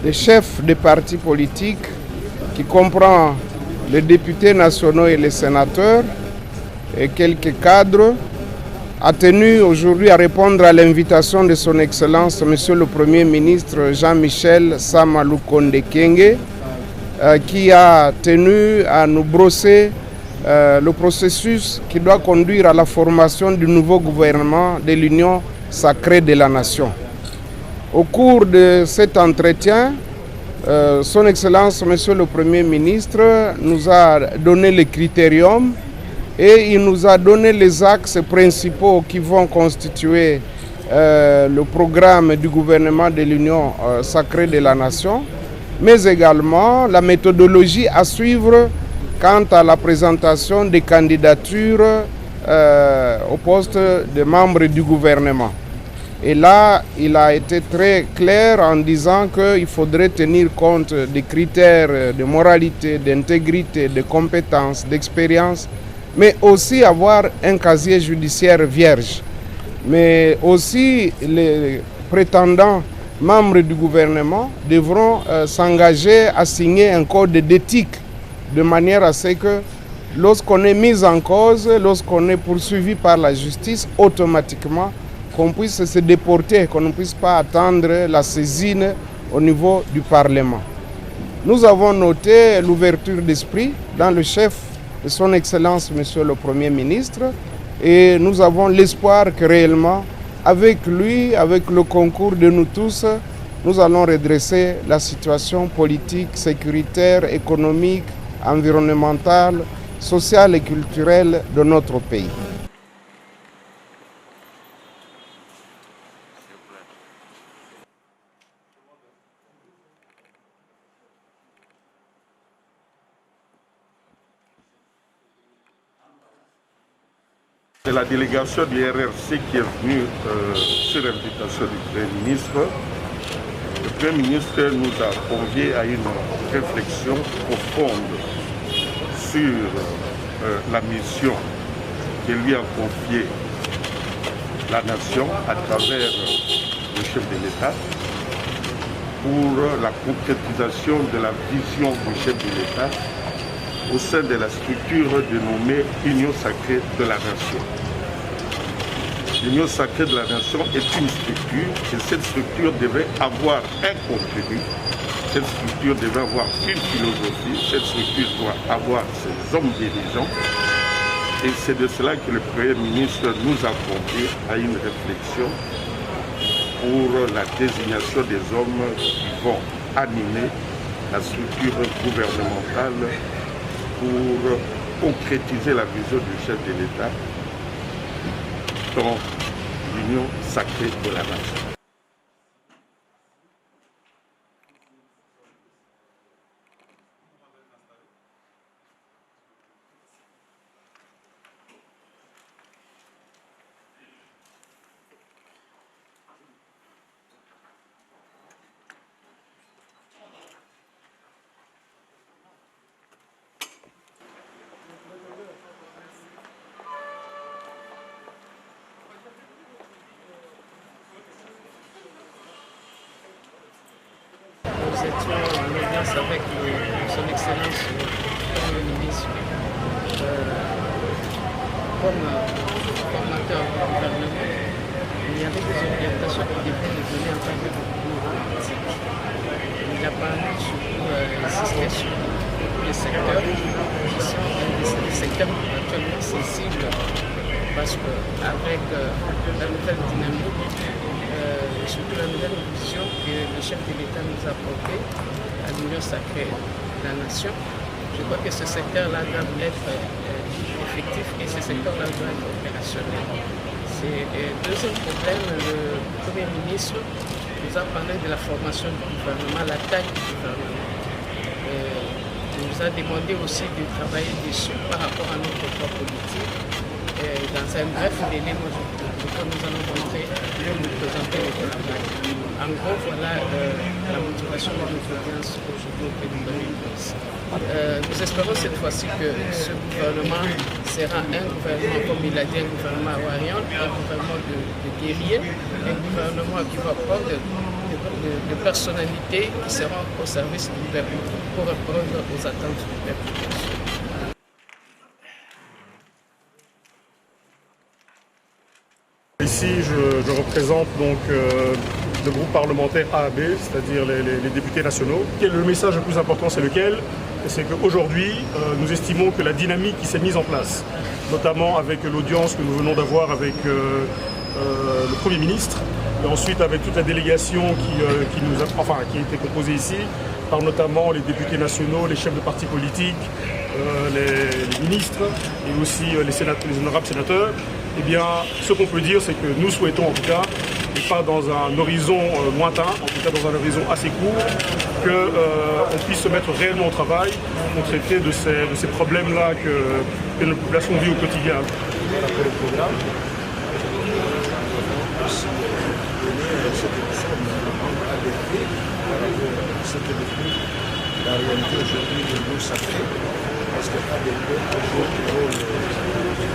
Des chefs des partis politiques qui comprend les députés nationaux et les sénateurs et quelques cadres a tenu aujourd'hui à répondre à l'invitation de son Excellence Monsieur le Premier ministre Jean-Michel Sama Lukonde Kyenge qui a tenu à nous brosser le processus qui doit conduire à la formation du nouveau gouvernement de l'Union sacrée de la Nation. Au cours de cet entretien, son Excellence Monsieur le Premier ministre nous a donné les critériums et il nous a donné les axes principaux qui vont constituer le programme du gouvernement de l'Union sacrée de la Nation, mais également la méthodologie à suivre quant à la présentation des candidatures au poste de membres du gouvernement. Et là, il a été très clair en disant qu'il faudrait tenir compte des critères de moralité, d'intégrité, de compétences, d'expérience, mais aussi avoir un casier judiciaire vierge. Mais aussi les prétendants membres du gouvernement devront s'engager à signer un code d'éthique de manière à ce que lorsqu'on est mis en cause, lorsqu'on est poursuivi par la justice, automatiquement qu'on puisse se déporter, qu'on ne puisse pas attendre la saisine au niveau du Parlement. Nous avons noté l'ouverture d'esprit dans le chef de son Excellence, Monsieur le Premier ministre, et nous avons l'espoir que réellement, avec lui, avec le concours de nous tous, nous allons redresser la situation politique, sécuritaire, économique, environnementale, sociale et culturelle de notre pays. C'est la délégation du RRC qui est venue sur l'invitation du Premier ministre. Le Premier ministre nous a conviés à une réflexion profonde sur la mission que lui a confiée la nation à travers le chef de l'État pour la concrétisation de la vision du chef de l'État au sein de la structure dénommée Union sacrée de la Nation. L'Union sacrée de la Nation est une structure et cette structure devait avoir un contenu, cette structure devait avoir une philosophie, cette structure doit avoir ses hommes dirigeants et c'est de cela que le Premier ministre nous a conviés à une réflexion pour la désignation des hommes qui vont animer la structure gouvernementale pour concrétiser la vision du chef de l'État dans l'Union sacrée de la Nation. Nous étions en audience avec son Excellence le Premier ministre comme formateur du gouvernement. Il y avait des orientations qui devaient nous donner en tant que gouvernement politique. Il a parlé surtout insister sur les secteurs qui sont des secteurs actuellement sensibles parce qu'avec la nouvelle dynamique, surtout la nouvelle vision que le chef de l'État nous a portée à l'Union sacrée de la Nation, je crois que ce secteur-là doit être effectif et ce secteur-là doit être opérationnel. Deuxième problème, le Premier ministre nous a parlé de la formation du gouvernement, la taille du gouvernement. Il nous a demandé aussi de travailler dessus par rapport à notre corps politique. Dans un bref délai, nous allons montrer, nous présenter le travail. En gros, voilà la motivation de notre audience aujourd'hui auprès du Premier ministre. Nous espérons cette fois-ci que ce gouvernement sera un gouvernement, comme il a dit, un gouvernement warrior, un gouvernement de guerriers, un gouvernement qui va prendre des de personnalités qui seront au service du peuple pour répondre aux attentes du peuple. Ici, je représente donc le groupe parlementaire AAB, c'est-à-dire les députés nationaux. Le message le plus important, c'est lequel? C'est qu'aujourd'hui, nous estimons que la dynamique qui s'est mise en place, notamment avec l'audience que nous venons d'avoir avec le Premier ministre, et ensuite avec toute la délégation qui était composée ici, par notamment les députés nationaux, les chefs de partis politiques, les ministres et aussi les honorables sénateurs, eh bien, ce qu'on peut dire, c'est que nous souhaitons en tout cas, et pas dans un horizon lointain, en tout cas dans un horizon assez court, qu'on puisse se mettre réellement au travail pour traiter de ces problèmes-là que notre population vit au quotidien. La réalité aujourd'hui de nous sacré, parce que ADP joue un rôle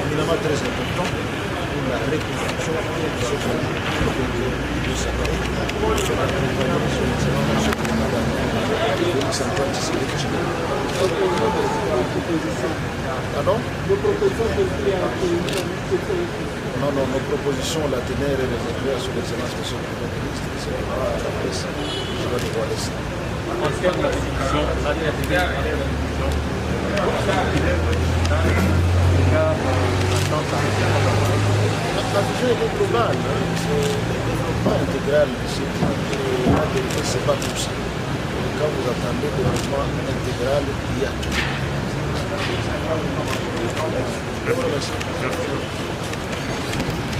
éminemment très important pour la reconstruction de ce pays de sacré. Sur la compagnie, sur Félix Antoine Tshisekedi Tshilombo. Pardon? Non, nos propositions, la teneur est réservée à son excellence, monsieur le Premier ministre. Ce n'est pas à la presse. Je vais dévoiler ça. En termes de la discussion, la vision est globale, c'est le développement intégral de ce pays. La vérité, ce n'est pas tout ça. Quand vous attendez le développement intégral, il y a tout. Merci.